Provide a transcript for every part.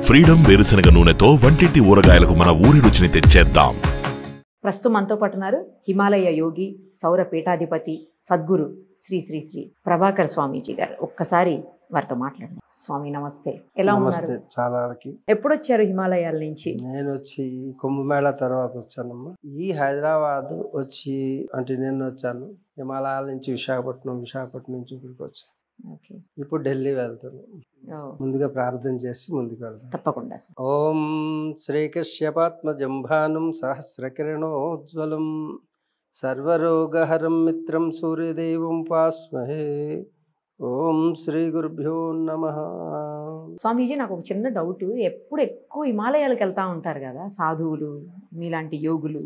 Freedom వేరుశనగ నూనెతో వంటింటి ఊరగాయలకు మన ఊరి రుచిని తెచ్చేద్దాం. ప్రస్తుతం మనతో పాటు ఉన్నారు హిమాలయ యోగి, సౌర పీఠాధిపతి, సద్గురు శ్రీ శ్రీ శ్రీ ప్రభాకర్ స్వామీజీ గారు. ఒక్కసారి వారితో మాట్లాడండి. స్వామి నమస్తే, ఎలా ఉన్నారు? చాలా. ఎప్పుడు వచ్చారు హిమాలయాల నుంచి? నేను వచ్చి కుంభమేళా తర్వాత వచ్చానమ్మా. ఈ హైదరాబాద్ వచ్చి అంటే నేను వచ్చాను హిమాలయాల నుంచి విశాఖపట్నం నుంచి ఇక్కడికి వచ్చాను. ఇప్పుడు ఢిల్లీ వెళ్తాను. ముందుగా ప్రార్థన చేసి ముందుకు వెళ్తాను. తప్పకుండా. ఓం శ్రీకశ్యపాత్మజం భానుం సహస్రకిరణోజ్వలం సర్వరోగహరం మిత్రం సూర్యదేవం పాస్మహే. ఓం శ్రీ గురుభ్యో నమః. స్వామీజీ, నాకు ఒక చిన్న డౌట్. ఎప్పుడు ఎక్కువ హిమాలయాలకు వెళ్తా ఉంటారు కదా సాధువులు, మీలాంటి యోగులు,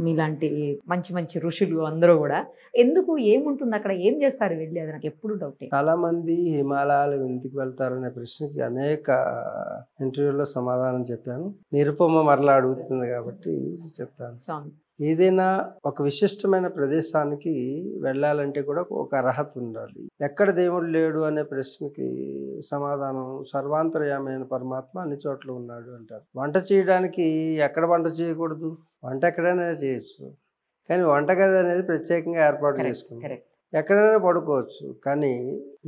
మీలాంటి మంచి మంచి ఋషులు అందరూ కూడా, ఎందుకు ఏముంటుంది అక్కడ, ఏం చేస్తారు వెళ్ళి? అది నాకు ఎప్పుడు డౌట్. చాలా మంది హిమాలయాలు ఎందుకు వెళ్తారనే ప్రశ్నకి అనేక ఇంటర్వ్యూలో సమాధానం చెప్పాను. నిరుపమ మరలా అడుగుతుంది కాబట్టి చెప్తాను. స్వామి, ఏదైనా ఒక విశిష్టమైన ప్రదేశానికి వెళ్ళాలంటే కూడా ఒక అర్హత ఉండాలి. ఎక్కడ దేవుడు లేడు అనే ప్రశ్నకి సమాధానం సర్వాంతర్యామైన పరమాత్మ అన్ని చోట్ల ఉన్నాడు అంటారు. వంట చేయడానికి ఎక్కడ వంట చేయకూడదు? వంట ఎక్కడైనా చేయొచ్చు, కానీ వంటగది అనేది ప్రత్యేకంగా ఏర్పాటు చేసుకుంటాం. ఎక్కడైనా పడుకోవచ్చు, కానీ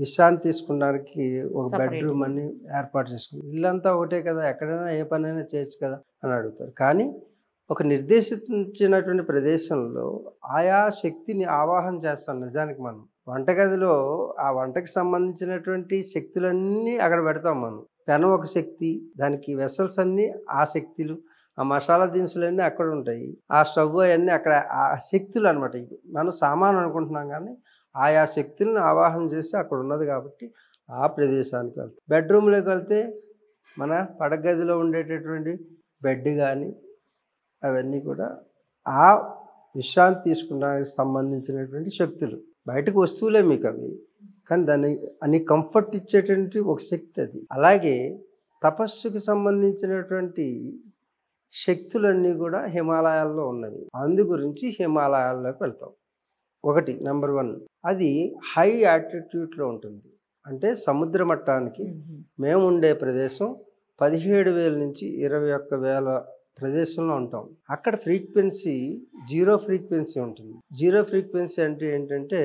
విశ్రాంతి తీసుకోవడానికి ఒక బెడ్రూమ్ అని ఏర్పాటు చేసుకుంటాం. ఇల్లంతా ఒకటే కదా, ఎక్కడైనా ఏ పనైనా చేయొచ్చు కదా అని అడుగుతారు. కానీ ఒక నిర్దేశించినటువంటి ప్రదేశంలో ఆయా శక్తిని ఆవాహన చేస్తాం. నిజానికి మనం వంటగదిలో ఆ వంటకి సంబంధించినటువంటి శక్తులన్నీ అక్కడ పెడతాం. మనం పెనం ఒక శక్తి, దానికి వెసల్స్ అన్నీ ఆ శక్తులు, ఆ మసాలా దినుసులన్నీ అక్కడ ఉంటాయి, ఆ స్టవ్ అవన్నీ అక్కడ ఆ శక్తులు అనమాట. మనం సామాను అనుకుంటున్నాం, కానీ ఆయా శక్తులను ఆవాహన చేసి అక్కడ ఉన్నది కాబట్టి ఆ ప్రదేశానికి వెళ్తాం. బెడ్రూమ్లోకి వెళ్తే మన పడగదిలో ఉండేటటువంటి బెడ్ కానీ అవన్నీ కూడా ఆ విశ్రాంతి తీసుకోవడానికి సంబంధించినటువంటి శక్తులు. బయటకు వస్తువులే మీకు అవి, కానీ దాన్ని అన్ని కంఫర్ట్ ఇచ్చేటువంటి ఒక శక్తి అది. అలాగే తపస్సుకు సంబంధించినటువంటి శక్తులన్నీ కూడా హిమాలయాల్లో ఉన్నవి. అందు గురించి హిమాలయాల్లోకి వెళ్తాం. ఒకటి నెంబర్ 1, అది హై ఆల్టిట్యూడ్లో ఉంటుంది. అంటే సముద్ర మట్టానికి మేము ఉండే ప్రదేశం 17,000 నుంచి 21,000 ప్రదేశంలో ఉంటాం. అక్కడ ఫ్రీక్వెన్సీ జీరో ఫ్రీక్వెన్సీ ఉంటుంది. జీరో ఫ్రీక్వెన్సీ అంటే ఏంటంటే,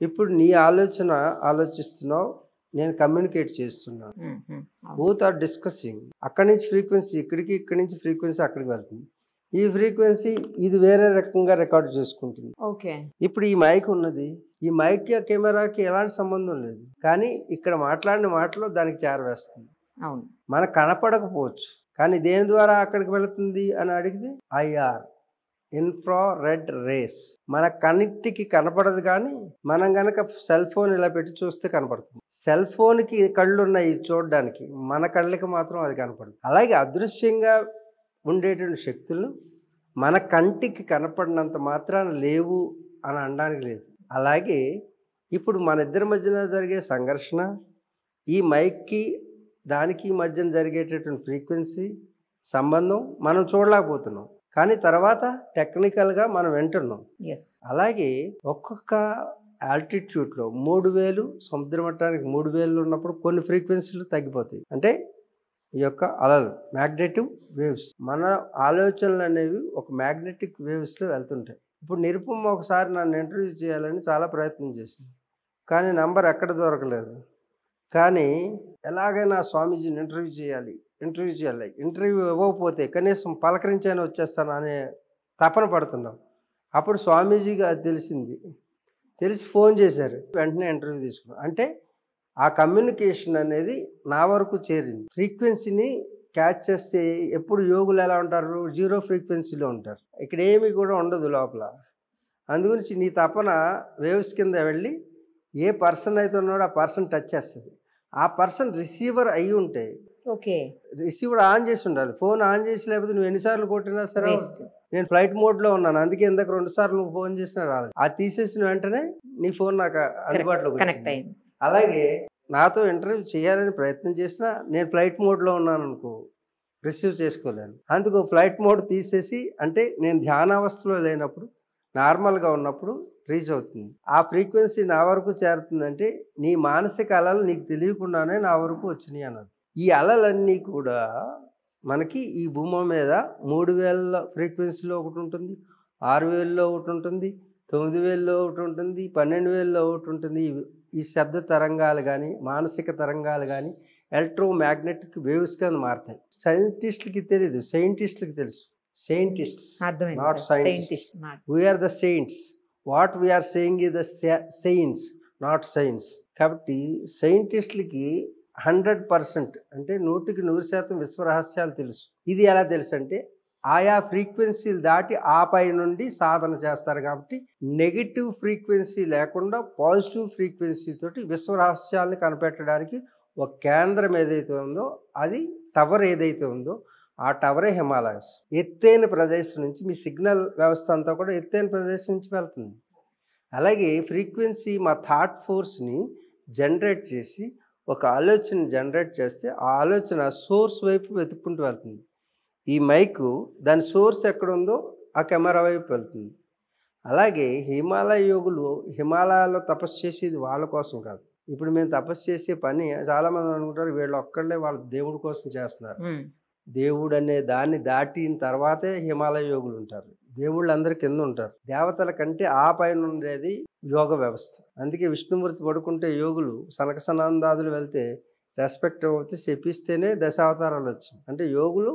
ఇప్పుడు నీ ఆలోచిస్తున్నావు, నేను కమ్యూనికేట్ చేస్తున్నాను, బోత్ ఆర్ డిస్కసింగ్. అక్కడి నుంచి ఫ్రీక్వెన్సీ ఇక్కడికి, ఇక్కడి నుంచి ఫ్రీక్వెన్సీ అక్కడికి వెళ్తుంది. ఈ ఫ్రీక్వెన్సీ ఇది వేరే రకంగా రికార్డ్ చేసుకుంటుంది. ఇప్పుడు ఈ మైక్ ఉన్నది, ఈ మైక్ కెమెరాకి ఎలాంటి సంబంధం లేదు, కానీ ఇక్కడ మాట్లాడిన మాటలో దానికి చేరవేస్తుంది. మనకు కనపడకపోవచ్చు, కానీ దేని ద్వారా అక్కడికి వెళుతుంది అని అడిగితే ఐఆర్, ఇన్ఫ్రారెడ్ రేస్. మన కన్నిటికి కనపడదు, కానీ మనం కనుక సెల్ ఫోన్ ఇలా పెట్టి చూస్తే కనపడుతుంది. సెల్ ఫోన్కి కళ్ళు ఉన్నాయి చూడడానికి, మన కళ్ళకి మాత్రం అది కనపడదు. అలాగే అదృశ్యంగా ఉండేటువంటి శక్తులు మన కంటికి కనపడినంత మాత్రాన లేవు అని అనడానికి లేదు. అలాగే ఇప్పుడు మన ఇద్దరి మధ్యన జరిగే సంఘర్షణ, ఈ మైక్కి దానికి మధ్యన జరిగేటటువంటి ఫ్రీక్వెన్సీ సంబంధం మనం చూడలేకపోతున్నాం, కానీ తర్వాత టెక్నికల్గా మనం వింటున్నాం. అలాగే ఒక్కొక్క ఆల్టిట్యూడ్లో 3,000 సముద్ర మట్టానికి 3,000 ఉన్నప్పుడు కొన్ని ఫ్రీక్వెన్సీలు తగ్గిపోతాయి. అంటే ఈ యొక్క అలలు మ్యాగ్నెటిక్ వేవ్స్, మన ఆలోచనలు అనేవి ఒక మ్యాగ్నెటిక్ వేవ్స్లో వెళ్తుంటాయి. ఇప్పుడు నిరుపమ ఒకసారి నన్ను ఇంటర్వ్యూ చేయాలని చాలా ప్రయత్నం చేసింది, కానీ నంబర్ ఎక్కడ దొరకలేదు. కానీ ఎలాగైనా స్వామీజీని ఇంటర్వ్యూ చేయాలి, ఇంటర్వ్యూ ఇవ్వకపోతే కనీసం పలకరించైనా వచ్చేస్తాను అనే తపన పడుతున్నాం. అప్పుడు స్వామీజీగా అది తెలిసి ఫోన్ చేశారు, వెంటనే ఇంటర్వ్యూ తీసుకున్నాం. అంటే ఆ కమ్యూనికేషన్ అనేది నా వరకు చేరింది. ఫ్రీక్వెన్సీని క్యాచ్ చేస్తే ఎప్పుడు యోగులు ఎలా ఉంటారు, జీరో ఫ్రీక్వెన్సీలో ఉంటారు, ఇక్కడ ఏమీ కూడా ఉండదు లోపల. అందుగురించి నీ తపన వేవ్స్ కింద వెళ్ళి ఏ పర్సన్ అయితే ఉన్నాడో ఆ పర్సన్ టచ్ చేస్తుంది. ఆ పర్సన్ రిసీవర్ అయి ఉంటే, రిసీవర్ ఆన్ చేసి ఉండాలి. ఫోన్ ఆన్ చేసి లేకపోతే నువ్వు ఎన్నిసార్లు కొట్టినా సరే, నేను ఫ్లైట్ మోడ్లో ఉన్నాను, అందుకే ఇందాక 2 సార్లు నువ్వు ఫోన్ చేసినా రాలేదు. అది తీసేసిన వెంటనే నీ ఫోన్ నాకు అందుబాటులోకి కనెక్ట్ అయింది. అలాగే నాతో ఇంటర్వ్యూ చేయాలని ప్రయత్నం చేసినా నేను ఫ్లైట్ మోడ్లో ఉన్నాను అనుకో, రిసీవ్ చేసుకోలేను. అందుకు ఫ్లైట్ మోడ్ తీసేసి, అంటే నేను ధ్యానావస్థలో లేనప్పుడు, నార్మల్గా ఉన్నప్పుడు రీచ్ అవుతుంది. ఆ ఫ్రీక్వెన్సీ నా వరకు చేరుతుందంటే నీ మానసిక అలలు నీకు తెలియకుండానే నా వరకు వచ్చినాయి అన్నది. ఈ అలలన్నీ కూడా మనకి ఈ భూమి మీద 3000 ఫ్రీక్వెన్సీలో ఒకటి ఉంటుంది, 6000లో ఒకటి ఉంటుంది, 9000లో ఒకటి ఉంటుంది, 12,000లో ఒకటి ఉంటుంది. ఈ శబ్ద తరంగాలు కానీ మానసిక తరంగాలు కానీ ఎలక్ట్రోమాగ్నెటిక్ వేవ్స్ కింద మారుతాయి. సైంటిస్టులకి తెలియదు, సైంటిస్టులకి తెలుసు. Scientists not scientist. We are the saints. What we are saying ఈ ద సైన్స్, నాట్ సైన్స్. కాబట్టి సైంటిస్టులకి 100% అంటే 100% విశ్వరహస్యాలు తెలుసు. ఇది ఎలా తెలుసు అంటే ఆయా ఫ్రీక్వెన్సీలు దాటి ఆ పై నుండి సాధన చేస్తారు. కాబట్టి నెగిటివ్ ఫ్రీక్వెన్సీ లేకుండా పాజిటివ్ ఫ్రీక్వెన్సీ తోటి విశ్వరహస్యాలను కనిపెట్టడానికి ఒక కేంద్రం ఏదైతే ఉందో, అది టవర్ ఏదైతే ఉందో ఆ టవరే హిమాలయస్. ఎత్తైన ప్రదేశం నుంచి మీ సిగ్నల్ వ్యవస్థ అంతా కూడా ఎత్తైన ప్రదేశం నుంచి వెళ్తుంది. అలాగే ఫ్రీక్వెన్సీ మా థాట్ ఫోర్స్ని జనరేట్ చేసి ఒక ఆలోచన జనరేట్ చేస్తే ఆ ఆలోచన సోర్స్ వైపు వెతుక్కుంటూ వెళ్తుంది. ఈ మైకు దాని సోర్స్ ఎక్కడ ఉందో ఆ కెమెరా వైపు వెళ్తుంది. అలాగే హిమాలయ యోగులు హిమాలయాల్లో తపస్సు చేసేది వాళ్ళ కోసం కాదు. ఇప్పుడు మేము తపస్సు చేసే పని చాలామంది అనుకుంటారు వీళ్ళు ఒక్కళ్ళే వాళ్ళ దేవుడి కోసం చేస్తున్నారు. దేవుడు అనే దాన్ని దాటిన తర్వాతే హిమాలయ యోగులు ఉంటారు. దేవుళ్ళు అందరి కింద ఉంటారు. దేవతల కంటే ఆ పైన ఉండేది యోగ వ్యవస్థ. అందుకే విష్ణుమూర్తి పడుకుంటే యోగులు సనక సనందాదులు వెళ్తే రెస్పెక్ట్ అవుతే చెప్పిస్తేనే దశావతారాలు వచ్చింది. అంటే యోగులు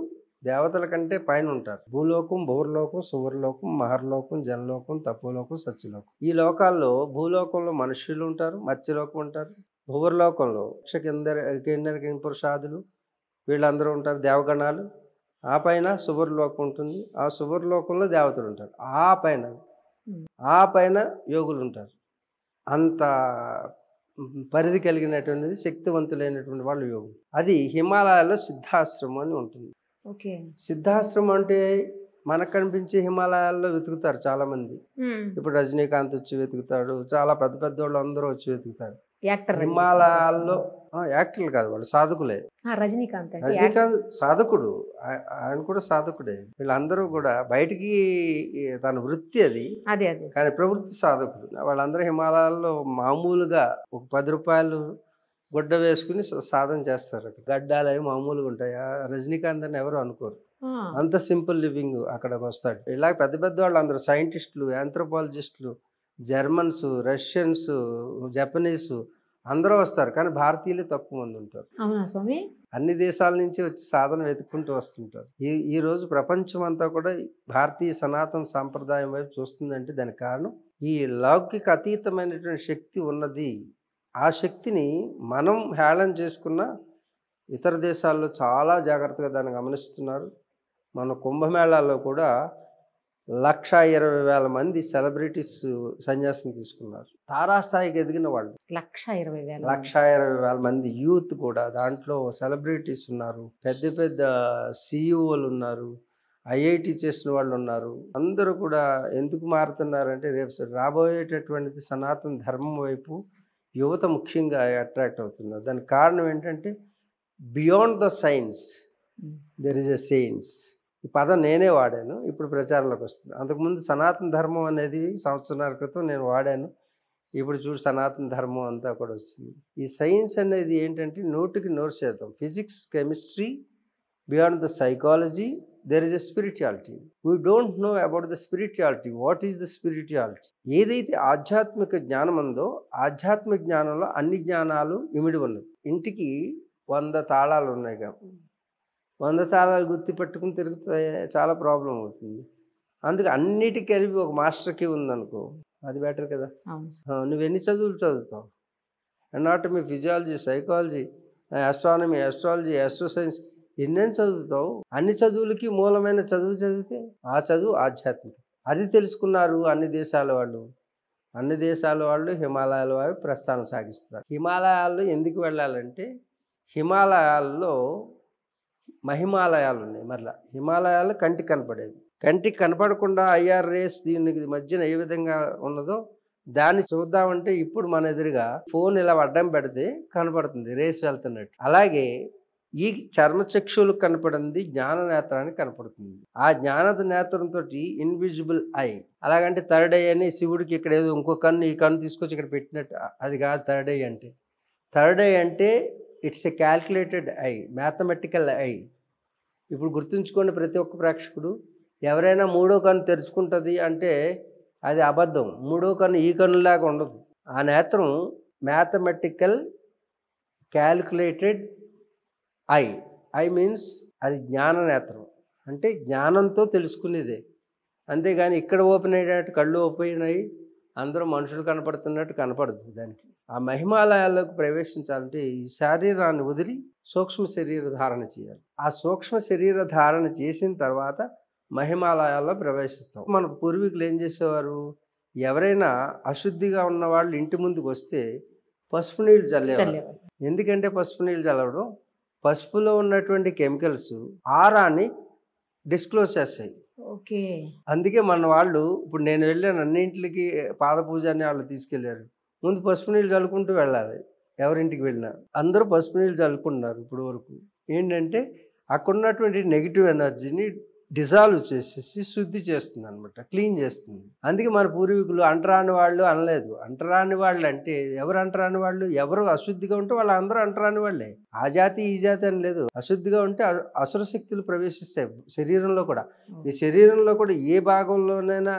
దేవతల కంటే పైన ఉంటారు. భూలోకం, భూర్లోకం, సువర్లోకం, మహర్లోకం, జనలోకం, తపోలోకం, సత్యలోకం. ఈ లోకాల్లో భూలోకంలో మనుష్యులు ఉంటారు, మత్స్యలోకం ఉంటారు. భూవర్లోకంలో కిన్నెర పురుషాదులు వీళ్ళందరూ ఉంటారు, దేవగణాలు. ఆ పైన సువర్లోకం ఉంటుంది. ఆ సువర్లోకంలో దేవతలు ఉంటారు. ఆ పైన యోగులు ఉంటారు. అంత పరిధి కలిగినటువంటిది శక్తివంతులైనటువంటి వాళ్ళు యోగులు. అది హిమాలయాల్లో సిద్ధాశ్రమం అని ఉంటుంది. సిద్ధాశ్రమం అంటే మనకు కనిపించే హిమాలయాల్లో వెతుకుతారు చాలా మంది. ఇప్పుడు రజనీకాంత్ వచ్చి వెతుకుతాడు, చాలా పెద్ద పెద్ద వాళ్ళు అందరూ వచ్చి వెతుకుతారు. హిమాలయాల్లో యాక్టర్లు కాదు, వాళ్ళు సాధకులే. రజనీకాంత్ సాధకుడు, ఆయన కూడా సాధకుడే. వీళ్ళందరూ కూడా బయటికి తన వృత్తి అది, కానీ ప్రవృత్తి సాధకుడు. వాళ్ళందరూ హిమాలయాల్లో మామూలుగా ఒక 10 రూపాయలు గుడ్డ వేసుకుని సాధన చేస్తారు. గడ్డాలు అవి మామూలుగా ఉంటాయి. రజనీకాంత్ అని ఎవరు అనుకోరు. అంత సింపుల్ లివింగ్ అక్కడికి వస్తాడు. ఇలా పెద్ద పెద్ద వాళ్ళు అందరూ సైంటిస్టులు, ఆంథ్రోపాలజిస్టులు, జర్మన్స్, రష్యన్స్, జపనీస్ అందరూ వస్తారు. కానీ భారతీయులు తక్కువ మంది ఉంటారు. అన్ని దేశాల నుంచి వచ్చి సాధన వెతుక్కుంటూ వస్తుంటారు. ఈ రోజు ప్రపంచం అంతా కూడా భారతీయ సనాతన సాంప్రదాయం వైపు చూస్తుందంటే దానికి కారణం ఈ లౌకిక అతీతమైనటువంటి శక్తి ఉన్నది. ఆ శక్తిని మనం హేళన చేసుకున్న ఇతర దేశాల్లో చాలా జాగ్రత్తగా దాన్ని గమనిస్తున్నారు. మన కుంభమేళాల్లో కూడా 1,20,000 మంది సెలబ్రిటీస్ సన్యాసం తీసుకున్నారు. తారాస్థాయికి ఎదిగిన వాళ్ళు 1,20,000 మంది యూత్ కూడా. దాంట్లో సెలబ్రిటీస్ ఉన్నారు, పెద్ద పెద్ద సిఇఓలు ఉన్నారు, ఐఐటి చేసిన వాళ్ళు ఉన్నారు. అందరూ కూడా ఎందుకు మారుతున్నారంటే రేపు రాబోయేటటువంటిది సనాతన ధర్మం వైపు యువత ముఖ్యంగా అట్రాక్ట్ అవుతున్నారు. దానికి కారణం ఏంటంటే beyond the science there is a science. ఈ పదం నేనే వాడాను, ఇప్పుడు ప్రచారంలోకి వస్తుంది. అంతకుముందు సనాతన ధర్మం అనేది సంవత్సరాల క్రితం నేను వాడాను. ఇప్పుడు చూడు సనాతన ధర్మం అంతా కూడా వచ్చింది. ఈ సైన్స్ అనేది ఏంటంటే 100% physics, chemistry, beyond the psychology there is a spirituality. We don't know about the spirituality. What is the spirituality? ఏదైతే ఆధ్యాత్మిక జ్ఞానం ఉందో ఆధ్యాత్మిక జ్ఞానంలో అన్ని జ్ఞానాలు ఇమిడి ఉన్నాయి. ఇంటికి 100 తాళాలు ఉన్నాయి కాబట్టి 100 తాళాలు గుర్తు పెట్టుకుని తిరుగుతే చాలా ప్రాబ్లం అవుతుంది. అందుకే అన్నిటికీ కలిపి ఒక మాస్టర్ కీ ఉందనుకో, అది బెటర్ కదా. నువ్వు ఎన్ని చదువులు చదువుతావు? Anatomy, physiology, psychology, astronomy, astrology, astro science ఎన్నెన్ని చదువుతావు? అన్ని చదువులకి మూలమైన చదువు చదివితే ఆ చదువు ఆధ్యాత్మిక. అది తెలుసుకున్నారు అన్ని దేశాల వాళ్ళు. అన్ని దేశాల వాళ్ళు హిమాలయాల వారు ప్రస్థానం సాగిస్తున్నారు. హిమాలయాల్లో ఎందుకు వెళ్ళాలంటే హిమాలయాల్లో మహిమాలయాలు ఉన్నాయి. మరలా హిమాలయాలు కంటికి కనపడేవి. కంటికి కనపడకుండా IRS దీనికి మధ్యన ఏ విధంగా ఉన్నదో దాన్ని చూద్దామంటే ఇప్పుడు మన ఎదురుగా ఫోన్ ఇలా అడ్డం పెడితే కనపడుతుంది రేస్ వెళ్తున్నట్టు. అలాగే ఈ చర్మచక్షులకు కనపడింది జ్ఞాన నేత్రానికి కనపడుతుంది. ఆ జ్ఞాన నేత్రంతో ఇన్విజిబుల్ ఐ. అలాగంటే థర్డ్ ఐ అని శివుడికి ఇక్కడ ఏదో ఇంకో కన్ను, ఈ కన్ను తీసుకొచ్చి ఇక్కడ పెట్టినట్టు అది కాదు థర్డ్ ఐ అంటే. థర్డ్ ఐ అంటే it's a calculated I, mathematical I. ఇప్పుడు గుర్తుంచుకోండి ప్రతి ఒక్క ప్రేక్షకుడు, ఎవరైనా మూడో కన్ను తెరుచుకుంటుంది అంటే అది అబద్ధం. మూడో కన్ను ఈ కన్నులాగా ఉండదు. ఆ నేత్రం mathematical calculated I. I means అది జ్ఞాన నేత్రం, అంటే జ్ఞానంతో తెలుసుకునేదే. అంతేగాని ఇక్కడ ఓపెన్ అయ్యేటట్టు కళ్ళు ఓపెన్ అయ్యి అందరూ మనుషులు కనపడుతున్నట్టు కనపడదు దానికి. ఆ మహిమాలయాల్లోకి ప్రవేశించాలంటే ఈ శరీరాన్ని వదిలి సూక్ష్మ శరీర ధారణ చేయాలి. ఆ సూక్ష్మ శరీర ధారణ చేసిన తర్వాత మహిమాలయాల్లో ప్రవేశిస్తాం. మన పూర్వీకులు ఏం చేసేవారు, ఎవరైనా అశుద్ధిగా ఉన్న వాళ్ళు ఇంటి ముందుకు వస్తే పసుపు నీళ్ళు చల్లేవారు. ఎందుకంటే పసుపు నీళ్ళు చల్లడం, పసుపులో ఉన్నటువంటి కెమికల్స్ ఆరాన్ని డిస్క్లోజ్ చేస్తాయి. ఓకే. అందుకే మన వాళ్ళు, ఇప్పుడు నేను వెళ్ళాను అన్నింటికి పాద పూజ అని వాళ్ళు తీసుకెళ్ళారు, ముందు పసుపు నీళ్ళు చల్లుకుంటూ వెళ్ళాలి. ఎవరింటికి వెళ్ళినా అందరూ పసుపు నీళ్ళు చల్లుకుంటున్నారు ఇప్పుడు వరకు. ఏంటంటే అక్కడ ఉన్నటువంటి నెగిటివ్ ఎనర్జీని డిజాల్వ్ చేసేసి శుద్ధి చేస్తుంది అనమాట, క్లీన్ చేస్తుంది. అందుకే మన పూర్వీకులు అంటరాని వాళ్ళు అనలేదు. అంటరాని వాళ్ళు అంటే ఎవరు అంటరాని వాళ్ళు? ఎవరు అశుద్ధిగా ఉంటే వాళ్ళు అందరూ అంటరాని వాళ్ళే. ఆ జాతి ఈ జాతి అని లేదు. అశుద్ధిగా ఉంటే అసుర శక్తులు ప్రవేశిస్తాయి శరీరంలో కూడా. ఈ శరీరంలో కూడా ఏ భాగంలోనైనా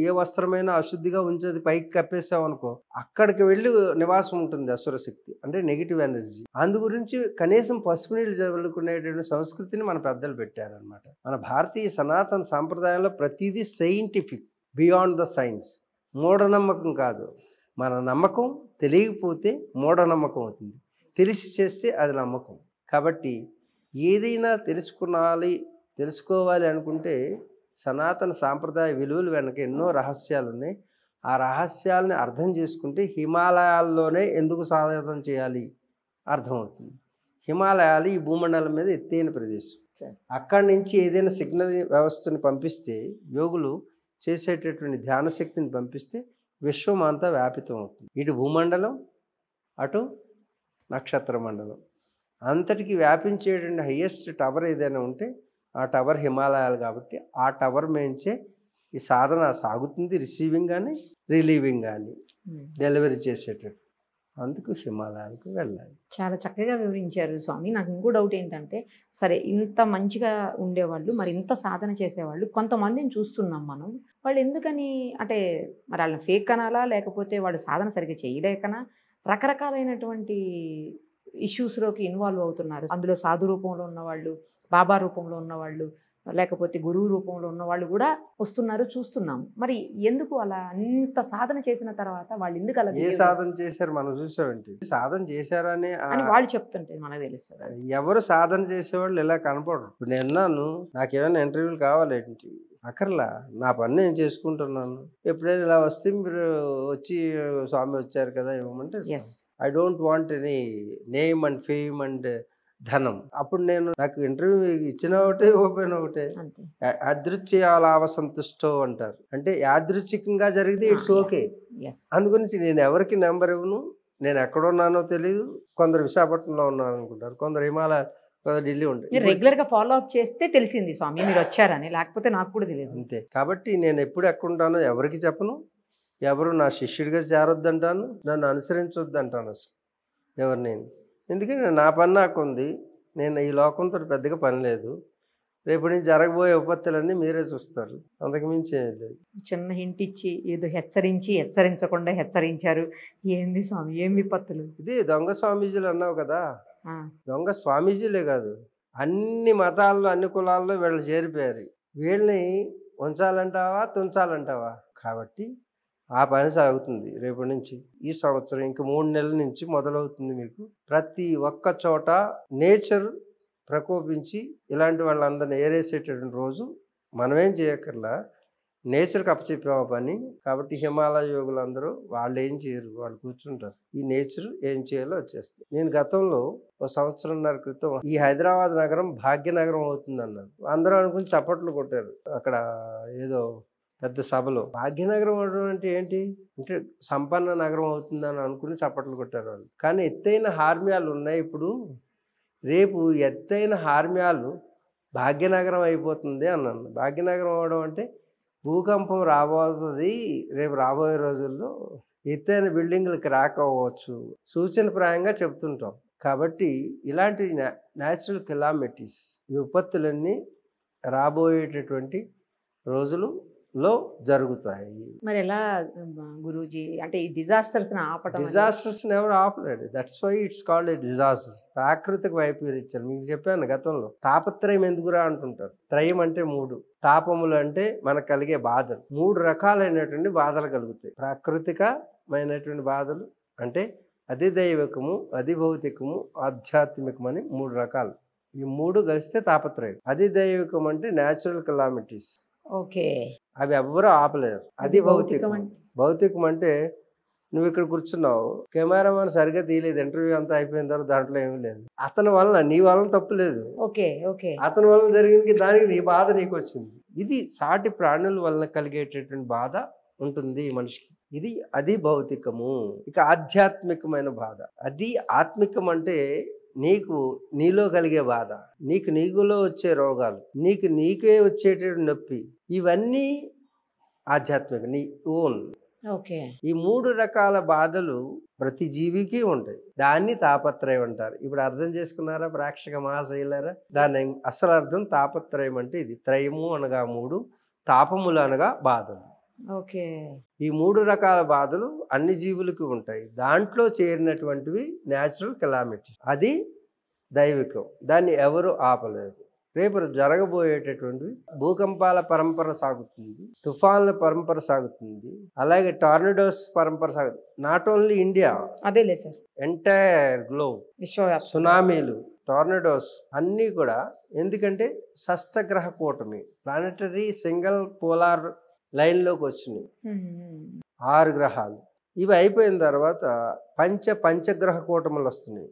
ఏ వస్త్రమైనా అశుద్ధిగా ఉంచేది పైకి కప్పేసావు అనుకో, అక్కడికి వెళ్ళి నివాసం ఉంటుంది అసుర శక్తి, అంటే నెగిటివ్ ఎనర్జీ. అందు గురించి కనీసం పసుపు నీళ్ళు చల్లుకునేటువంటి సంస్కృతిని మన పెద్దలు పెట్టారనమాట. మన భారతీయ సనాతన సాంప్రదాయంలో ప్రతిదీ సైంటిఫిక్, బియాండ్ ద సైన్స్. మూఢనమ్మకం కాదు. మన నమ్మకం తెలియకపోతే మూఢనమ్మకం అవుతుంది, తెలిసి చేస్తే అది నమ్మకం. కాబట్టి ఏదైనా తెలుసుకోవాలి అనుకుంటే సనాతన సాంప్రదాయ విలువలు వెనక ఎన్నో రహస్యాలు ఉన్నాయి. ఆ రహస్యాలని అర్థం చేసుకుంటే హిమాలయాల్లోనే ఎందుకు సాధన చేయాలి అర్థమవుతుంది. హిమాలయాలు ఈ భూమండలం మీద ఎత్తైన ప్రదేశం. అక్కడి నుంచి ఏదైనా సిగ్నల్ వ్యవస్థని పంపిస్తే, యోగులు చేసేటటువంటి ధ్యాన శక్తిని పంపిస్తే విశ్వం అంతా వ్యాపితం అవుతుంది. ఇటు భూమండలం, అటు నక్షత్ర మండలం అంతటికి వ్యాపించేటువంటి హయ్యెస్ట్ టవర్ ఏదైనా ఉంటే ఆ టవర్ హిమాలయాలు. కాబట్టి ఆ టవర్ మేంచే ఈ సాధన సాగుతుంది, రిసీవింగ్ కానీ రిలీవింగ్ కానీ డెలివరీ చేసేటట్టు. అందుకు హిమాలయాలకు వెళ్ళాలి. చాలా చక్కగా వివరించారు స్వామి. నాకు ఇంకో డౌట్ ఏంటంటే, సరే ఇంత మంచిగా ఉండేవాళ్ళు, మరి ఇంత సాధన చేసేవాళ్ళు కొంతమందిని చూస్తున్నాం మనం. వాళ్ళు ఎందుకని అంటే మరి వాళ్ళని ఫేక్ అనాలా, లేకపోతే వాళ్ళు సాధన సరిగ్గా చేయలేకనా, రకరకాలైనటువంటి ఇష్యూస్లోకి ఇన్వాల్వ్ అవుతున్నారు. అందులో సాధు రూపంలో ఉన్నవాళ్ళు, బాబా రూపంలో ఉన్నవాళ్ళు, లేకపోతే గురువు రూపంలో ఉన్న వాళ్ళు కూడా వస్తున్నారు, చూస్తున్నాం. మరి ఎందుకు అలా అంత సాధన చేసిన తర్వాత వాళ్ళు ఎందుకు అలా? ఏ సాధన చేశారు మనం చూసామంటే, సాధన చేశారని వాళ్ళు చెప్తుంటే మనకు తెలుస్తుంది. ఎవరు సాధన చేసేవాళ్ళు ఇలా కనపడరు. ఇప్పుడు నేను అన్నాను, నాకేమైనా ఇంటర్వ్యూలు కావాలేంటి, అక్కర్లా, నా పని నేను చేసుకుంటున్నాను. ఎప్పుడైనా ఇలా వస్తే మీరు వచ్చి స్వామి వచ్చారు కదా ఇవ్వమంటే, I don't want any name and fame and ధనం. అప్పుడు నాకు ఇంటర్వ్యూ ఇచ్చిన ఒకటే, ఓపెన్ ఒకటే. యాదృచ్ఛ్యాలావ సంతుష్టో అంటారు, అంటే యాదృచ్ఛికంగా జరిగితే ఇట్స్ ఓకే. అందుగురించి నేను ఎవరికి నెంబర్ ఇవ్వను. నేను ఎక్కడున్నానో తెలియదు. కొందరు విశాఖపట్నంలో ఉన్నాను అనుకుంటారు, కొందరు హిమాలయ, కొందరు ఢిల్లీ ఉంటారు. రెగ్యులర్ గా ఫాలో అప్ చేస్తే తెలిసింది స్వామి మీరు వచ్చారని, లేకపోతే నాకు కూడా తెలియదు. అంతే. కాబట్టి నేను ఎప్పుడు ఎక్కడుంటానో ఎవరికి చెప్పను. ఎవరు నా శిష్యుడిగా చేరొద్దంటాను, నన్ను అనుసరించొద్దంటాను అసలు ఎవరు. నేను ఎందుకంటే నా పని నాకు ఉంది. నేను ఈ లోకంతో పెద్దగా పని లేదు. రేపటి నుంచి జరగబోయే విపత్తులన్నీ మీరే చూస్తారు, అంతకుమించి ఏం లేదు. చిన్న హింట్ ఇచ్చి ఏదో హెచ్చరించకుండా హెచ్చరించారు. ఏంది స్వామి, ఏం విపత్తులు? ఇది దొంగ స్వామీజీలు అన్నావు కదా, దొంగ స్వామీజీలే కాదు, అన్ని మతాల్లో అన్ని కులాల్లో వీళ్ళు చేరిపోయారు. వీళ్ళని ఉంచాలంటావా తుంచాలంటావా? కాబట్టి ఆ పని సాగుతుంది రేపటి నుంచి. ఈ సంవత్సరం ఇంక 3 నెలల నుంచి మొదలవుతుంది. మీకు ప్రతి ఒక్క చోట నేచర్ ప్రకోపించి ఇలాంటి వాళ్ళందరినీ ఏరేసేటటువంటి రోజు. మనమేం చేయక్కర్లా, నేచర్కి అప్పచెప్పాము పని. కాబట్టి హిమాలయ యోగులందరూ వాళ్ళు ఏం చేయరు, వాళ్ళు కూర్చుంటారు. ఈ నేచర్ ఏం చేయాలో వచ్చేస్తుంది. నేను గతంలో 1 సంవత్సరంన్నర క్రితం ఈ హైదరాబాద్ నగరం భాగ్యనగరం అవుతుంది అన్నారు. అందరూ అనుకుని చప్పట్లు కొట్టారు. అక్కడ ఏదో పెద్ద సభలో భాగ్యనగరం అవడం అంటే ఏంటి అంటే సంపన్న నగరం అవుతుందని అనుకుని చప్పట్లు కొట్టారు వాళ్ళు. కానీ ఎత్తైన హార్మ్యాలు ఉన్నాయి. ఇప్పుడు రేపు ఎత్తైన హార్మ్యాలు భాగ్యనగరం అయిపోతుంది అన్నాను. భాగ్యనగరం అవడం అంటే భూకంపం రాబోతుంది రేపు రాబోయే రోజుల్లో, ఎత్తైన బిల్డింగ్లకి రాకపోవచ్చు, సూచనప్రాయంగా చెప్తుంటాం. కాబట్టి ఇలాంటి న్యాచురల్ కెలామిటీస్, విపత్తులన్నీ రాబోయేటటువంటి రోజులలో జరుగుతాయి. మరి ఎలా గురూజీ అంటే ఈ డిజాస్టర్స్ ఆపటం డిజాస్టర్స్ ఎవరు ఆపలేడు. That's why it's called a disaster. ప్రాకృతిక వైపరీత్యాలు మీకు చెప్పాను గతంలో. తాపత్రయం ఎందుకురా అంటుంటారు. త్రయం అంటే 3, తాపములు అంటే మనకు కలిగే బాధలు. 3 రకాలైనటువంటి బాధలు కలుగుతాయి. ప్రాకృతికమైనటువంటి బాధలు అంటే అధిదైవికము, అధిభౌతికము, ఆధ్యాత్మికం అని 3 రకాలు. ఈ 3 కలిస్తే తాపత్రయం. అధిదైవికం అంటే న్యాచురల్ కెలామిటీస్. ఓకే, అవి ఎవ్వరూ ఆపలేరు. అధిభౌతికం, భౌతికం అంటే నువ్వు ఇక్కడ కూర్చున్నావు, కెమెరామెన్ సరిగ్గా తీయలేదు, ఇంటర్వ్యూ అంతా అయిపోయిన తర్వాత దాంట్లో ఏమీ లేదు. అతని వలన, నీ వలన తప్పు లేదు. ఓకే ఓకే, అతని వలన జరిగింది, దానికి నీ బాధ నీకు వచ్చింది. ఇది సాటి ప్రాణుల వలన కలిగేటటువంటి బాధ ఉంటుంది మనిషికి. ఇది అది భౌతికము. ఇక ఆధ్యాత్మికమైన బాధ. అది ఆత్మికం అంటే నీలో కలిగే బాధ, నీకులో వచ్చే రోగాలు, నీకే వచ్చేటటువంటి నొప్పి, ఇవన్నీ ఆధ్యాత్మిక, నీ ఓన్. ఓకే, ఈ 3 రకాల బాధలు ప్రతి జీవికి ఉంటాయి. దాన్ని తాపత్రయం అంటారు. ఇప్పుడు అర్థం చేసుకున్నారా ప్రేక్షక మహాశైలారా? దాని అసలు అర్థం తాపత్రయం అంటే ఇది. త్రయము అనగా 3, తాపములు అనగా బాధలు. ఓకే, ఈ 3 రకాల బాధలు అన్ని జీవులకు ఉంటాయి. దాంట్లో చేరినటువంటివి న్యాచురల్ కెలామిటీస్. అది దైవికం. దాన్ని ఎవరు ఆపలేరు. రేపు జరగబోయేటటువంటివి భూకంపాల పరంపర సాగుతుంది, తుఫాన్ల పరంపర సాగుతుంది, అలాగే టార్నడోస్ పరంపర సాగుతుంది. నాట్ ఓన్లీ ఇండియా, అదేలే సార్, ఎంటైర్ గ్లోబ్. విశ్వవ్యాప్త సునామీలు, టార్నడోస్ అన్నీ కూడా. ఎందుకంటే షష్టగ్రహ కూటమి, ప్లానెటరీ సింగిల్ పోలార్ లైన్లోకి వచ్చినాయి 6 గ్రహాలు. ఇవి అయిపోయిన తర్వాత పంచగ్రహ కూటములు వస్తున్నాయి.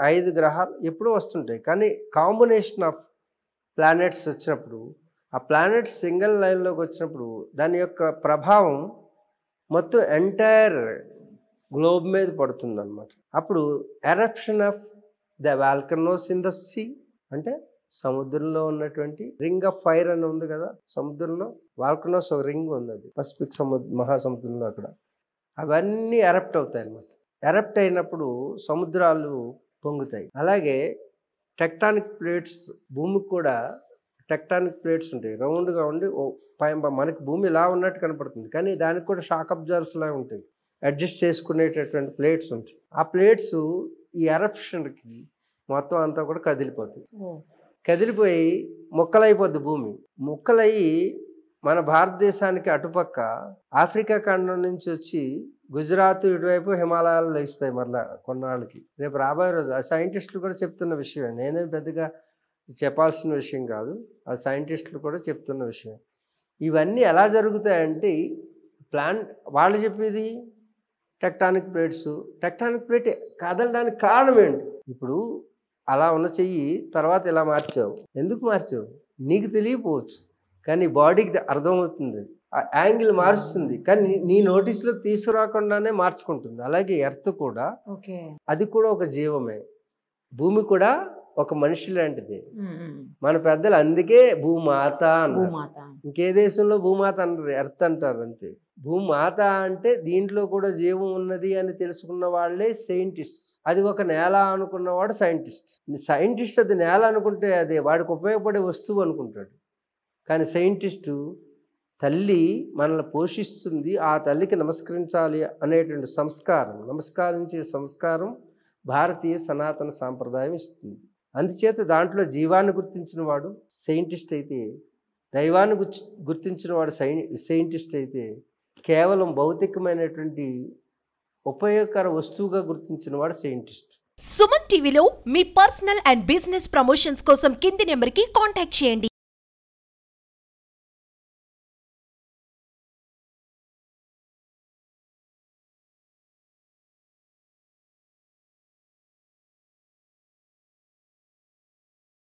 5 గ్రహాలు ఎప్పుడూ వస్తుంటాయి. కానీ కాంబినేషన్ ఆఫ్ ప్లానెట్స్ వచ్చినప్పుడు, ఆ ప్లానెట్స్ సింగిల్ లైన్లోకి వచ్చినప్పుడు దాని యొక్క ప్రభావం మొత్తం ఎంటైర్ గ్లోబ్ మీద పడుతుంది అన్నమాట. అప్పుడు eruption of the volcanoes in the sea, అంటే సముద్రంలో ఉన్నటువంటి రింగ్ ఆఫ్ ఫైర్ అని ఉంది కదా, సముద్రంలో వాల్కనోస్ ఒక రింగ్ ఉంది, అది పసిఫిక్ మహాసముద్రంలో. అక్కడ అవన్నీ ఎరప్ట్ అవుతాయి అన్నమాట. ఎరప్ట్ అయినప్పుడు సముద్రాలు పొంగుతాయి. అలాగే టెక్టానిక్ ప్లేట్స్, భూమికి కూడా టెక్టానిక్ ప్లేట్స్ ఉంటాయి. రౌండ్గా ఉండి మనకి భూమి ఇలా ఉన్నట్టు కనపడుతుంది, కానీ దానికి కూడా షాక్ అబ్జర్వర్స్ లా ఉంటాయి, అడ్జస్ట్ చేసుకునేటటువంటి ప్లేట్స్ ఉంటాయి. ఆ ప్లేట్స్ ఈ ఎరప్షన్కి మొత్తం అంతా కూడా కదిలిపోయి ముక్కలైపోద్ది భూమి. ముక్కలయ్యి మన భారతదేశానికి అటుపక్క ఆఫ్రికా ఖండం నుంచి వచ్చి గుజరాత్ ఇటువైపు హిమాలయాలు లేస్తాయి మరలా కొన్నాళ్ళకి. రేపు రాబోయే రోజు ఆ సైంటిస్టులు కూడా చెప్తున్న విషయం, నేనే పెద్దగా చెప్పాల్సిన విషయం కాదు, ఆ సైంటిస్టులు కూడా చెప్తున్న విషయం. ఇవన్నీ ఎలా జరుగుతాయంటే వాళ్ళు చెప్పేది టెక్టానిక్ ప్లేట్స్. టెక్టానిక్ ప్లేట్ కదలడానికి కారణం ఏంటి? ఇప్పుడు అలా ఉన్న చెయ్యి తర్వాత ఇలా మార్చావు, ఎందుకు మార్చావు నీకు తెలియపోవచ్చు, కానీ బాడీకి అర్థమవుతుంది. ఆ యాంగిల్ మారుస్తుంది, కానీ నీ నోటీస్లోకి తీసుకురాకుండానే మార్చుకుంటుంది. అలాగే ఎర్త్ కూడా, అది కూడా ఒక జీవమే. భూమి కూడా ఒక మనిషి లాంటిది. మన పెద్దలు అందుకే భూమాత అన్నారు. ఇంకే దేశంలో భూమాత అన్నారు, ఎర్త్ అంటారు అంతే. భూమాత అంటే దీంట్లో కూడా జీవం ఉన్నది అని తెలుసుకున్న వాళ్ళే సైంటిస్ట్. అది ఒక నేల అనుకున్నవాడు సైంటిస్ట్. సైంటిస్ట్ అది నేల అనుకుంటే అదే వాడికి ఉపయోగపడే వస్తువు అనుకుంటాడు. కానీ సైంటిస్టు తల్లి మనల్ని పోషిస్తుంది, ఆ తల్లికి నమస్కరించాలి అనేటువంటి నమస్కరించే సంస్కారం భారతీయ సనాతన సాంప్రదాయం ఇస్తుంది. అందుచేత దాంట్లో జీవాన్ని గుర్తించిన వాడు సైంటిస్ట్ అయితే, దైవాన్ని గుర్తించిన వాడు సైంటిస్ట్ అయితే, కేవలం భౌతికమైనటువంటి ఉపయోగకర వస్తువుగా గుర్తించిన వాడు సైంటిస్ట్. సుమన్ టీవీలో మీ పర్సనల్ అండ్ బిజినెస్ ప్రమోషన్స్ కోసం కింది నెంబర్కి కాంటాక్ట్ చేయండి.